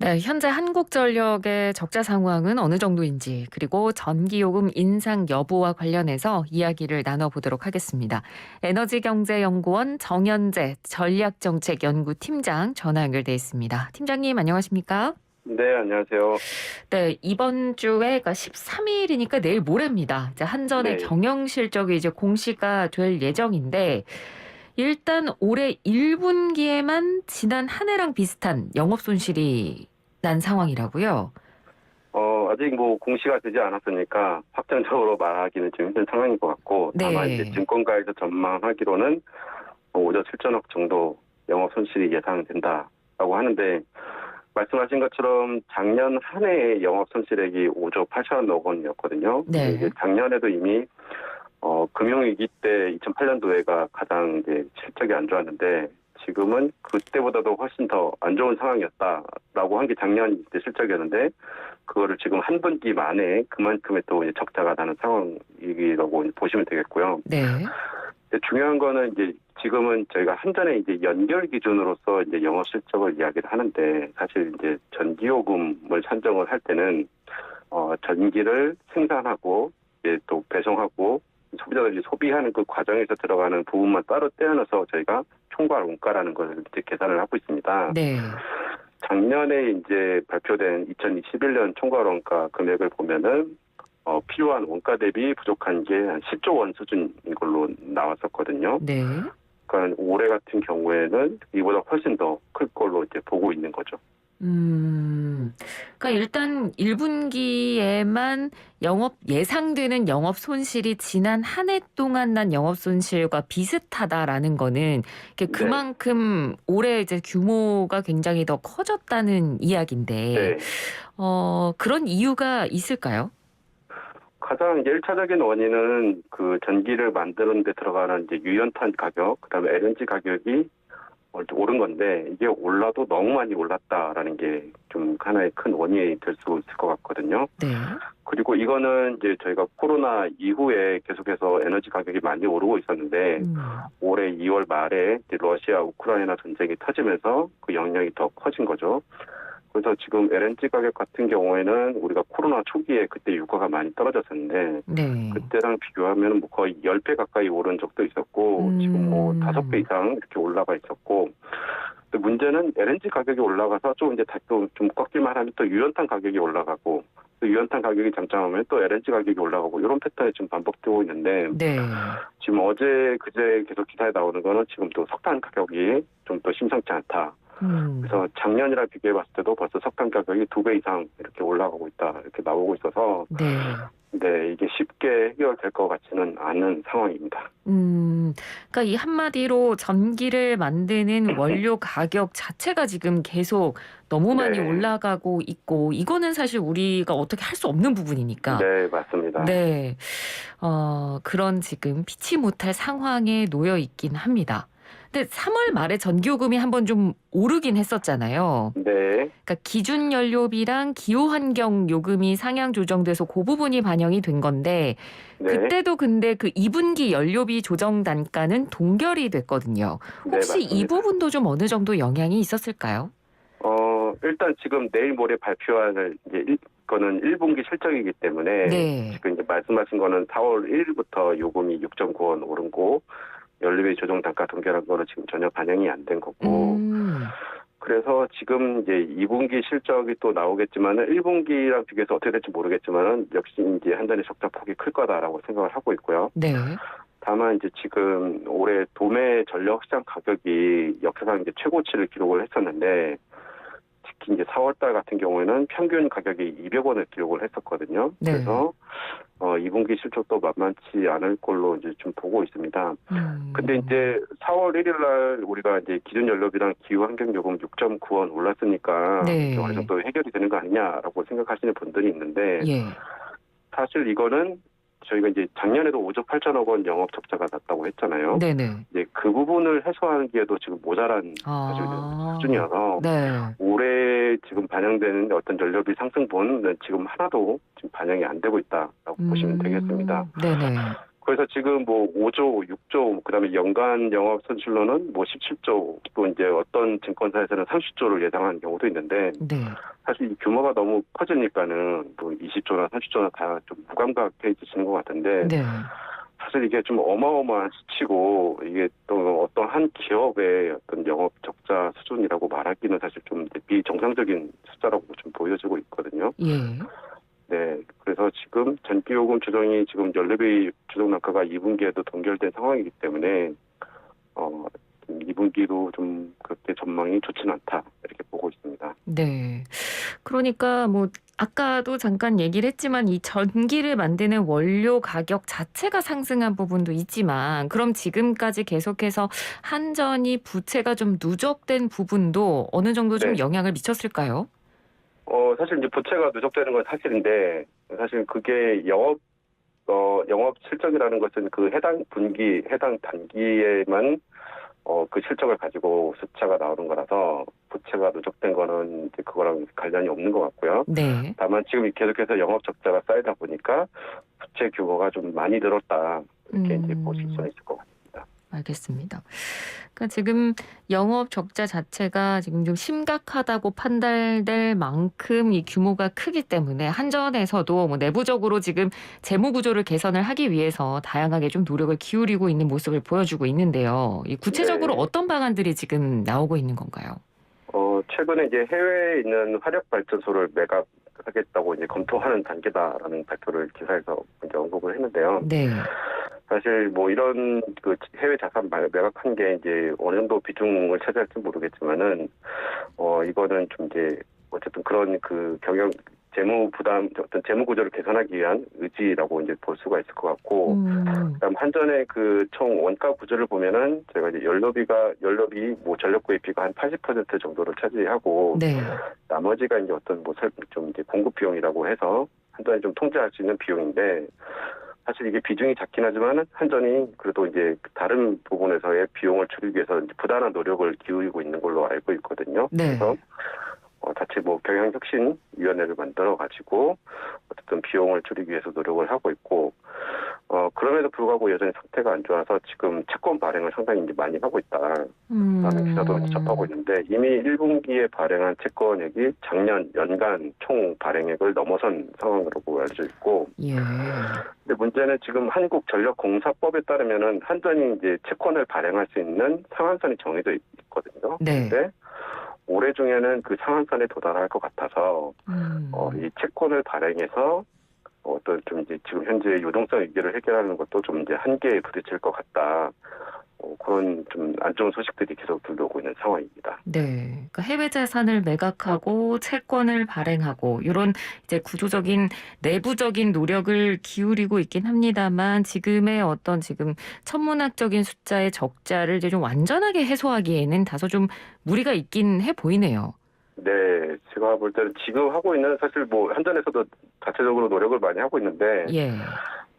네, 현재 한국전력의 적자 상황은 어느 정도인지, 그리고 전기요금 인상 여부와 관련해서 이야기를 나눠보도록 하겠습니다. 에너지경제연구원 정연재 전략정책연구팀장 전화 연결돼 있습니다. 팀장님 안녕하십니까? 네, 안녕하세요. 네, 이번 주에 그러니까 13일이니까 내일 모레입니다. 이제 한전의 네. 경영 실적이 이제 공시가 될 예정인데, 일단 올해 1분기에만 지난 한 해랑 비슷한 영업 손실이 난 상황이라고요. 아직 공시가 되지 않았으니까 확정적으로 말하기는 좀 힘든 상황인 것 같고, 다만 이제 네. 증권가에서 전망하기로는 5조 7천억 정도 영업 손실이 예상된다라고 하는데, 말씀하신 것처럼 작년 한 해의 영업 손실액이 5조 8천억 원이었거든요. 근데 이제 네. 작년에도 이미 금융위기 때 2008년도에가 가장 이제 실적이 안 좋았는데, 지금은 그때보다도 훨씬 더 안 좋은 상황이었다라고 한 게 작년 이때 실적이었는데, 그거를 지금 한 분기 만에 그만큼의 또 이제 적자가 나는 상황이라고 보시면 되겠고요. 네. 근데 중요한 거는 이제 지금은 저희가 한전의 이제 연결 기준으로서 이제 영업 실적을 이야기를 하는데, 사실 이제 전기요금을 산정을 할 때는 전기를 생산하고 이제 또 배송하고 소비자들이 소비하는 그 과정에서 들어가는 부분만 따로 떼어내서 저희가 총괄 원가라는 것을 이제 계산을 하고 있습니다. 네. 작년에 이제 발표된 2021년 총괄 원가 금액을 보면은 필요한 원가 대비 부족한 게 한 10조 원 수준인 걸로 나왔었거든요. 네. 그러니까 올해 같은 경우에는 이보다 훨씬 더 클 걸로 이제 보고 있는 거죠. 그러니까 일단 1분기에만 예상되는 영업 손실이 지난 한 해 동안 난 영업 손실과 비슷하다라는 거는 네. 그만큼 올해 이제 규모가 굉장히 더 커졌다는 이야기인데, 네. 그런 이유가 있을까요? 가장 이제 1차적인 원인은 그 전기를 만드는 데 들어가는 이제 유연탄 가격, 그다음에 LNG 가격이 오른 건데, 이게 올라도 너무 많이 올랐다라는 게 좀 하나의 큰 원인이 될 수 있을 것 같거든요. 네. 그리고 이거는 이제 저희가 코로나 이후에 계속해서 에너지 가격이 많이 오르고 있었는데, 음. 올해 2월 말에 이제 러시아 우크라이나 전쟁이 터지면서 그 영향이 더 커진 거죠. 그래서 지금 LNG 가격 같은 경우에는 우리가 코로나 초기에 그때 유가가 많이 떨어졌었는데, 네. 그때랑 비교하면 거의 10배 가까이 오른 적도 있었고, 지금 5배 이상 이렇게 올라가 있었고, 근데 문제는 LNG 가격이 올라가서 좀 이제 다시 또 좀 꺾일만 하면 또 유연탄 가격이 올라가고, 또 유연탄 가격이 잠잠하면 또 LNG 가격이 올라가고, 이런 패턴이 지금 반복되고 있는데, 네. 지금 어제 그제 계속 기사에 나오는 거는 지금 또 석탄 가격이 좀 또 심상치 않다. 음. 그래서 작년이랑 비교해 봤을 때도 벌써 석탄 가격이 2배 이상 이렇게 올라가고 있다, 이렇게 나오고 있어서, 네. 네, 이게 쉽게 해결될 것 같지는 않은 상황입니다. 그러니까 이 한마디로 전기를 만드는 원료 가격 자체가 지금 계속 너무 많이 네, 올라가고 있고, 이거는 사실 우리가 어떻게 할 수 없는 부분이니까. 네, 맞습니다. 네. 그런 지금 피치 못할 상황에 놓여 있긴 합니다. 근데 3월 말에 전기요금이 한번 좀 오르긴 했었잖아요. 네, 그러니까 기준 연료비랑 기후 환경 요금이 상향 조정돼서 그 부분이 반영이 된 건데, 네, 그때도 근데 그 2분기 연료비 조정 단가는 동결이 됐거든요. 네, 혹시 이 맞습니다. 부분도 좀 어느 정도 영향이 있었을까요? 일단 지금 내일 모레 발표할 이제 거는 1분기 실적이기 때문에, 네. 지금 이제 말씀하신 거는 4월 1일부터 요금이 6.9원 오른 거, 연료비 조정 단가 동결한 거는 지금 전혀 반영이 안 된 거고, 음. 그래서 지금 이제 2분기 실적이 또 나오겠지만은 1분기랑 비교해서 어떻게 될지 모르겠지만은 역시 이제 한전의 적자 폭이 클 거다라고 생각을 하고 있고요. 네. 다만 이제 지금 올해 도매 전력 시장 가격이 역사상 이제 최고치를 기록을 했었는데, 특히 이제 4월달 같은 경우에는 평균 가격이 200원을 기록을 했었거든요. 네. 그래서 2분기 실적도 만만치 않을 걸로 이제 좀 보고 있습니다. 근데 음. 이제 4월 1일 날 우리가 이제 기준 연료비랑 기후 환경 요금 6.9원 올랐으니까 이게 어느 네. 정도 해결이 되는 거 아니냐라고 생각하시는 분들이 있는데, 예. 사실 이거는 저희가 이제 작년에도 5조 8천억 원 영업 적자가 났다고 했잖아요. 네네. 이제 그 부분을 해소하기에도 지금 모자란 사실 아. 수준이어서, 네. 올해 지금 반영되는 어떤 연료비 상승분은 지금 하나도 지금 반영이 안 되고 있다라고 보시면 되겠습니다. 네네. 그래서 지금 5조, 6조, 그다음에 연간 영업 손실로는 17조, 또 이제 어떤 증권사에서는 30조를 예상하는 경우도 있는데, 네. 사실 이 규모가 너무 커지니까는 뭐 20조나 30조나 다 좀 무감각해지시는 것 같은데 네. 사실 이게 좀 어마어마한 수치고 이게 또 어떤 한 기업의 어떤 영업 적자 수준이라고 말하기는 사실 좀 비정상적인 숫자라고 좀 보여지고 있거든요. 예. 네, 그래서 지금 전기요금 조정이 지금 연료비 조정 단가가 2분기에도 동결된 상황이기 때문에 2분기도 좀 그렇게 전망이 좋지는 않다 이렇게 보고 있습니다. 네. 그러니까 뭐 아까도 잠깐 얘기를 했지만 이 전기를 만드는 원료 가격 자체가 상승한 부분도 있지만 그럼 지금까지 계속해서 한전이 부채가 좀 누적된 부분도 어느 정도 좀 네, 영향을 미쳤을까요? 사실 이제 부채가 누적되는 건 사실인데 사실 그게 영업 실적이라는 것은 그 해당 분기, 해당 단기에만 그 실적을 가지고 숫자가 나오는 거라서 부채가 누적된 거는 이제 그거랑 관련이 없는 것 같고요. 네. 다만 지금 계속해서 영업 적자가 쌓이다 보니까 부채 규모가 좀 많이 늘었다 이렇게 이제 보실 수는 있을 것 같습니다. 알겠습니다. 그러니까 지금 영업 적자 자체가 지금 좀 심각하다고 판단될 만큼 이 규모가 크기 때문에 한전에서도 뭐 내부적으로 지금 재무 구조를 개선을 하기 위해서 다양하게 좀 노력을 기울이고 있는 모습을 보여주고 있는데요. 이 구체적으로 네. 어떤 방안들이 지금 나오고 있는 건가요? 최근에 이제 해외에 있는 화력 발전소를 매각하겠다고 이제 검토하는 단계다라는 발표를 기사에서 이제 언급을 했는데요. 네. 사실 뭐 이런 그 해외 자산 매각한 게 이제 어느 정도 비중을 차지할지 모르겠지만은 이거는 좀 이제 어쨌든 그런 그 재무 부담 어떤 재무 구조를 개선하기 위한 의지라고 이제 볼 수가 있을 것 같고 그다음 한전의 그 총 원가 구조를 보면은 제가 이제 연료비 뭐 전력 구입비가 한 80% 정도를 차지하고 네. 나머지가 이제 어떤 뭐 좀 이제 공급 비용이라고 해서 한전이 좀 통제할 수 있는 비용인데 사실 이게 비중이 작긴 하지만 한전이 그래도 이제 다른 부분에서의 비용을 줄이기 위해서 이제 부단한 노력을 기울이고 있는 걸로 알고 있거든요. 네. 그래서 자체 뭐 경영혁신위원회를 만들어 가지고 어쨌든 비용을 줄이기 위해서 노력을 하고 있고 그럼에도 불구하고 여전히 상태가 안 좋아서 지금 채권 발행을 상당히 이제 많이 하고 있다라는 기사도 접하고 있는데 이미 1분기에 발행한 채권액이 작년 연간 총 발행액을 넘어선 상황으로 알려져 있고 예. 근데 문제는 지금 한국전력공사법에 따르면은 한전이 이제 채권을 발행할 수 있는 상한선이 정해져 있거든요. 네. 그런데 올해 중에는 그 상한선에 도달할 것 같아서 이 채권을 발행해서 어떤 좀 이제 지금 현재 유동성 위기를 해결하는 것도 좀 이제 한계에 부딪힐 것 같다. 그런 좀 안 좋은 소식들이 계속 들려오고 있는 상황입니다. 네. 그러니까 해외 자산을 매각하고 채권을 발행하고 이런 이제 구조적인 내부적인 노력을 기울이고 있긴 합니다만 지금의 어떤 지금 천문학적인 숫자의 적자를 이제 좀 완전하게 해소하기에는 다소 좀 무리가 있긴 해 보이네요. 네, 제가 볼 때는 지금 하고 있는 사실 뭐 한전에서도 자체적으로 노력을 많이 하고 있는데 예.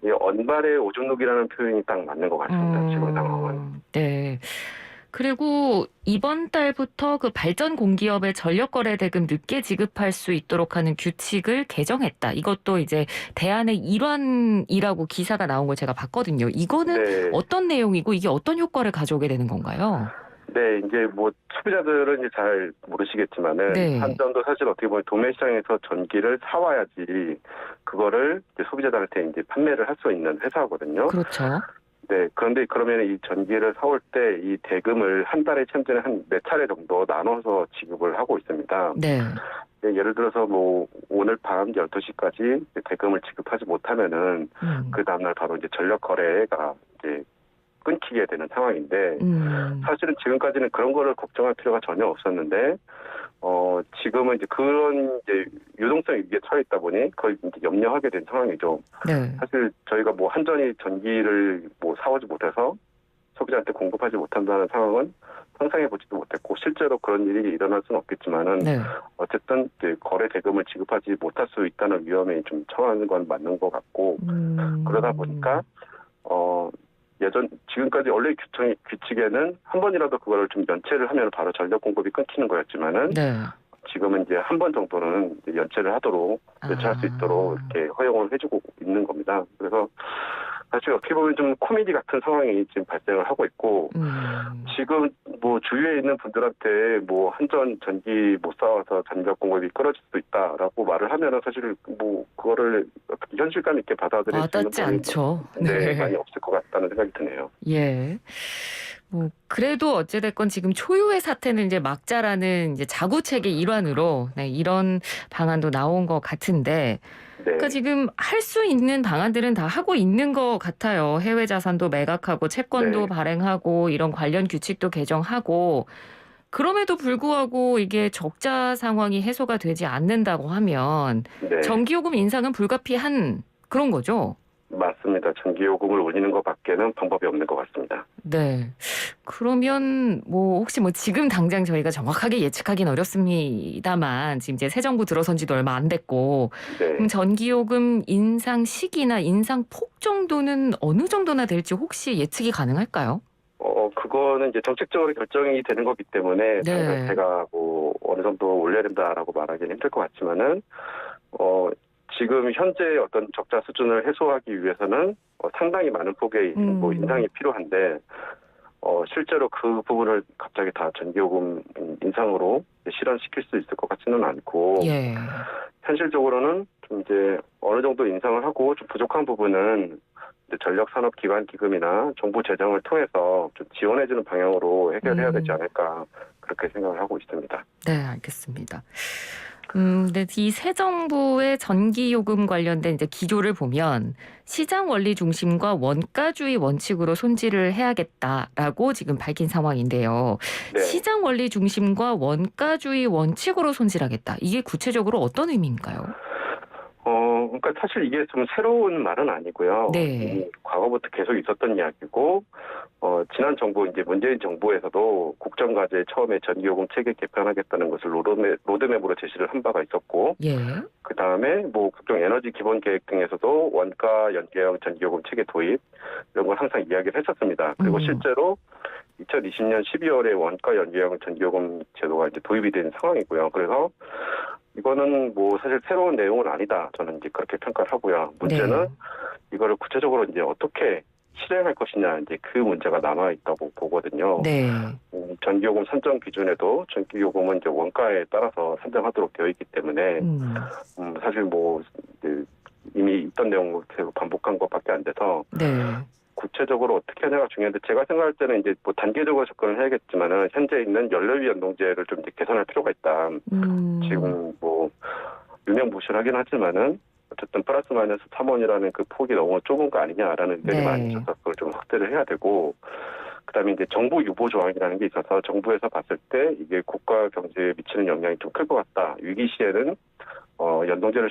이 언발의 오줌 누기라는 표현이 딱 맞는 것 같습니다. 지금 상황은. 네. 그리고 이번 달부터 그 발전 공기업의 전력 거래 대금 늦게 지급할 수 있도록 하는 규칙을 개정했다. 이것도 이제 대안의 일환이라고 기사가 나온 걸 제가 봤거든요. 이거는 네. 어떤 내용이고 이게 어떤 효과를 가져오게 되는 건가요? 네, 이제 뭐 소비자들은 이제 잘 모르시겠지만은 네. 한전도 사실 어떻게 보면 도매 시장에서 전기를 사와야지 그거를 이제 소비자들한테 이제 판매를 할 수 있는 회사거든요. 그렇죠. 네, 그런데 그러면 이 전기를 사올 때 이 대금을 한 달에 현재는 한 4차례 정도 나눠서 지급을 하고 있습니다. 네. 네, 예를 들어서 뭐 오늘 밤 12시까지 대금을 지급하지 못하면은 그 다음날 바로 이제 전력 거래가 이제 끊기게 되는 상황인데 사실은 지금까지는 그런 거를 걱정할 필요가 전혀 없었는데 지금은 이제 그런 이제 유동성 위기에 처해 있다 보니 그걸 이제 염려하게 된 상황이죠. 네. 사실 저희가 뭐 한전이 전기를 뭐 사오지 못해서 소비자한테 공급하지 못한다는 상황은 상상해 보지도 못했고 실제로 그런 일이 일어날 수는 없겠지만은 네. 어쨌든 이제 거래 대금을 지급하지 못할 수 있다는 위험에 좀 처하는 건 맞는 것 같고 그러다 보니까 지금까지 원래 규칙에는 한 번이라도 그거를 좀 연체를 하면 바로 전력 공급이 끊기는 거였지만은 네. 지금은 이제 한 번 정도는 이제 연체를 하도록 연체할 수 있도록 이렇게 허용을 해주고 있는 겁니다. 그래서 사실 어떻게 보면 좀 코미디 같은 상황이 지금 발생을 하고 있고, 지금 뭐 주위에 있는 분들한테 뭐 한전 전기 못 쌓아서 전력 공급이 끊어질 수도 있다라고 말을 하면은 사실 뭐 그거를 어떻게 현실감 있게 받아들일 수 있는 와닿지 분이 않죠. 네, 많이 없을 것 같다는 생각이 드네요. 예. 뭐 그래도 어찌됐건 지금 초유의 사태는 이제 막자라는 이제 자구책의 일환으로 네, 이런 방안도 나온 것 같은데, 네, 그러니까 지금 할 수 있는 방안들은 다 하고 있는 것 같아요. 해외 자산도 매각하고 채권도 네, 발행하고 이런 관련 규칙도 개정하고, 그럼에도 불구하고 이게 적자 상황이 해소가 되지 않는다고 하면 네. 전기요금 인상은 불가피한 그런 거죠. 맞습니다. 전기요금을 올리는 것밖에는 방법이 없는 것 같습니다. 네. 그러면 뭐 혹시 뭐 지금 당장 저희가 정확하게 예측하기는 어렵습니다만, 지금 이제 새 정부 들어선 지도 얼마 안 됐고, 그럼 네. 전기요금 인상 시기나 인상 폭 정도는 어느 정도나 될지 혹시 예측이 가능할까요? 그거는 이제 정책적으로 결정이 되는 거기 때문에 당장 네. 제가 뭐 어느 정도 올려야 된다라고 말하기는 힘들 것 같지만은, 지금 현재 어떤 적자 수준을 해소하기 위해서는 상당히 많은 폭의 뭐 인상이 필요한데, 실제로 그 부분을 갑자기 다 전기요금 인상으로 실현시킬 수 있을 것 같지는 않고, 예. 현실적으로는 좀 이제 어느 정도 인상을 하고 좀 부족한 부분은 이제 전력산업기반기금이나 정부 재정을 통해서 좀 지원해주는 방향으로 해결해야 되지 않을까 그렇게 생각을 하고 있습니다. 네, 알겠습니다. 근데 이 새 정부의 전기요금 관련된 이제 기조를 보면 시장 원리 중심과 원가주의 원칙으로 손질을 해야겠다라고 지금 밝힌 상황인데요. 네. 시장 원리 중심과 원가주의 원칙으로 손질하겠다. 이게 구체적으로 어떤 의미인가요? 그러니까 사실 이게 좀 새로운 말은 아니고요. 네. 이미 과거부터 계속 있었던 이야기고, 지난 정부, 이제 문재인 정부에서도 국정과제에 처음에 전기요금 체계 개편하겠다는 것을 로드맵으로 제시를 한 바가 있었고, 예. 그 다음에 뭐 각종 에너지 기본 계획 등에서도 원가 연계형 전기요금 체계 도입 이런 걸 항상 이야기를 했었습니다. 그리고 실제로 2020년 12월에 원가 연계형 전기요금 제도가 이제 도입이 된 상황이고요. 그래서 이거는 뭐 사실 새로운 내용은 아니다. 저는 이제 그렇게 평가를 하고요. 문제는 네. 이거를 구체적으로 이제 어떻게 실행할 것이냐 이제 그 문제가 남아 있다고 보거든요. 네. 전기요금 산정 기준에도 전기요금은 이제 원가에 따라서 산정하도록 되어 있기 때문에 사실 뭐 이미 있던 내용을 계속 반복한 것밖에 안 돼서 네. 구체적으로 어떻게 하냐가 중요한데 제가 생각할 때는 이제 뭐 단계적으로 접근을 해야겠지만은 현재 있는 연료비 연동제를 좀 이제 개선할 필요가 있다. 지금 뭐 유명무실하긴 하지만은 어쨌든 플러스 마이너스 3원이라는 그 폭이 너무 좁은 거 아니냐라는 의견이 많이 네. 있어서 그걸 좀 확대를 해야 되고 그다음에 이제 정부 유보 조항이라는 게 있어서 정부에서 봤을 때 이게 국가 경제에 미치는 영향이 좀 클 것 같다. 위기 시에는 연동제를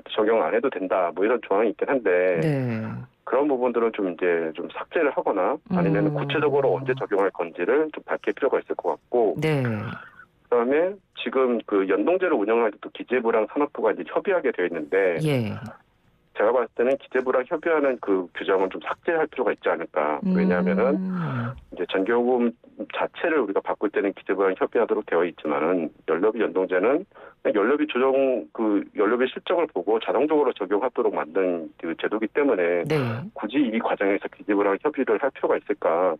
적용 안 해도 된다. 뭐 이런 조항이 있긴 한데 네. 그런 부분들은 좀 이제 좀 삭제를 하거나 아니면 구체적으로 언제 적용할 건지를 좀 밝힐 필요가 있을 것 같고 네. 그다음에 지금 그 연동제를 운영할 때 또 기재부랑 산업부가 이제 협의하게 되어 있는데 예. 제가 봤을 때는 기재부랑 협의하는 그 규정은 좀 삭제할 필요가 있지 않을까. 왜냐하면은 이제 전기요금 자체를 우리가 바꿀 때는 기재부랑 협의하도록 되어 있지만은 연료비 연동제는 그냥 연료비 조정 그 연료비 실적을 보고 자동적으로 적용하도록 만든 그 제도기 때문에 네. 굳이 이 과정에서 기재부랑 협의를 할 필요가 있을까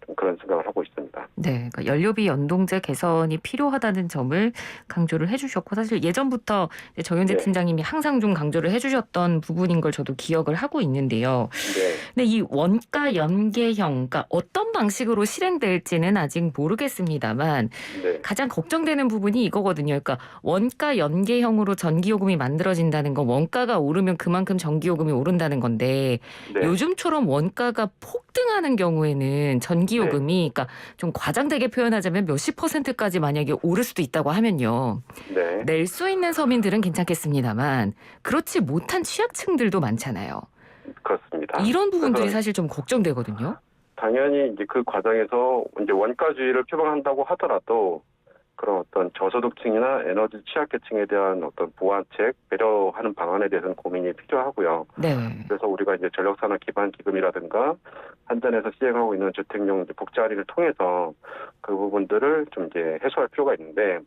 좀 그런 생각을 하고 있습니다. 네, 그러니까 연료비 연동제 개선이 필요하다는 점을 강조를 해주셨고, 사실 예전부터 이제 정현재 네, 팀장님이 항상 좀 강조를 해주셨던 부분인 걸 저도 기억을 하고 있는데요. 네, 근데 이 원가 연계형, 그러니까 어떤 방식으로 실행될지는 아직 모르겠습니다만 네, 가장 걱정되는 부분이 이거거든요. 그러니까 원가 연계형으로 전기요금이 만들어진다는 건 원가가 오르면 그만큼 전기요금이 오른다는 건데, 네, 요즘처럼 원가가 폭등하는 경우에는 네, 전기요금이, 그러니까 좀 과장되게 표현하자면 몇십 %까지 만약에 오를 수도 있다고 하면요. 네, 낼 수 있는 서민들은 괜찮겠습니다만 그렇지 못한 취약층들도 많잖아요. 그렇습니다. 이런 부분들이 그래서 사실 좀 걱정되거든요. 당연히 이제 그 과정에서 이제 원가주의를 표방한다고 하더라도 그런 어떤 저소득층이나 에너지 취약계층에 대한 어떤 보완책, 배려하는 방안에 대해서는 고민이 필요하고요. 네. 그래서 우리가 이제 전력산업 기반 기금이라든가 한전에서 시행하고 있는 주택용 복지 할인을 통해서 그 부분들을 좀 이제 해소할 필요가 있는데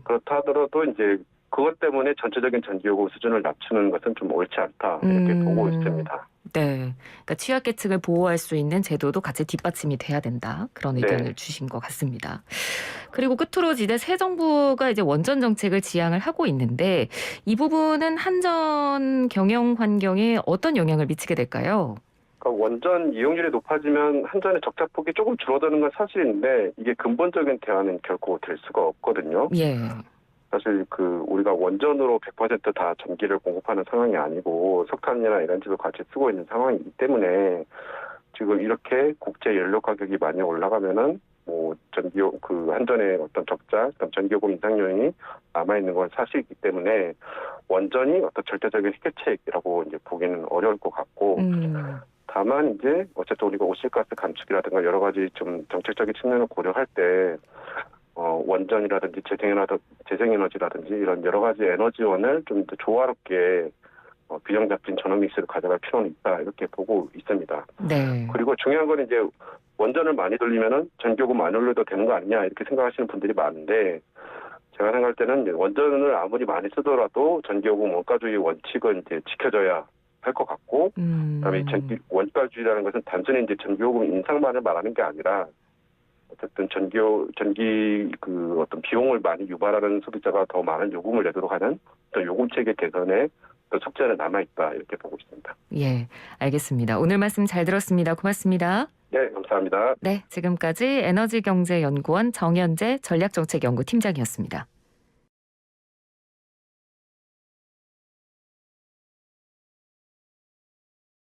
그렇다 하더라도 이제 그것 때문에 전체적인 전기요금 수준을 낮추는 것은 좀 옳지 않다 이렇게 보고 있습니다. 네. 그러니까 취약계층을 보호할 수 있는 제도도 같이 뒷받침이 돼야 된다. 그런 네. 의견을 주신 것 같습니다. 그리고 끝으로 이제 새 정부가 이제 원전 정책을 지향을 하고 있는데 이 부분은 한전 경영 환경에 어떤 영향을 미치게 될까요? 그러니까 원전 이용률이 높아지면 한전의 적자 폭이 조금 줄어드는 건 사실인데 이게 근본적인 대안은 결코 될 수가 없거든요. 예. 사실 우리가 원전으로 100%다 전기를 공급하는 상황이 아니고 석탄이나 LNG도 같이 쓰고 있는 상황이기 때문에 지금 이렇게 국제 연료 가격이 많이 올라가면은 뭐 한전의 어떤 적자, 그다음 전기요금 인상 요인이 남아 있는 건 사실이기 때문에 원전이 어떤 절대적인 해결책이라고 이제 보기는 어려울 것 같고 다만 이제 어쨌든 우리가 오실가스 감축이라든가 여러 가지 좀 정책적인 측면을 고려할 때 원전이라든지 재생에너지라든지 이런 여러 가지 에너지원을 좀 더 조화롭게 균형 잡힌 전원 믹스를 가져갈 필요는 있다 이렇게 보고 있습니다. 네. 그리고 중요한 건 이제 원전을 많이 돌리면은 전기요금 안 올려도 되는 거 아니냐 이렇게 생각하시는 분들이 많은데 제가 생각할 때는 이제 원전을 아무리 많이 쓰더라도 전기요금 원가주의 원칙은 이제 지켜져야 할 것 같고 그다음에 원가주의라는 것은 단순히 이제 전기요금 인상만을 말하는 게 아니라 어쨌든 어떤 비용을 많이 유발하는 소비자가 더 많은 요금을 내도록 하는 어떤 요금 체계 개선에 또 숙제는 남아 있다 이렇게 보고 있습니다. 예, 알겠습니다. 오늘 말씀 잘 들었습니다. 고맙습니다. 네, 감사합니다. 네, 지금까지 에너지경제연구원 정현재 전략정책연구팀장이었습니다.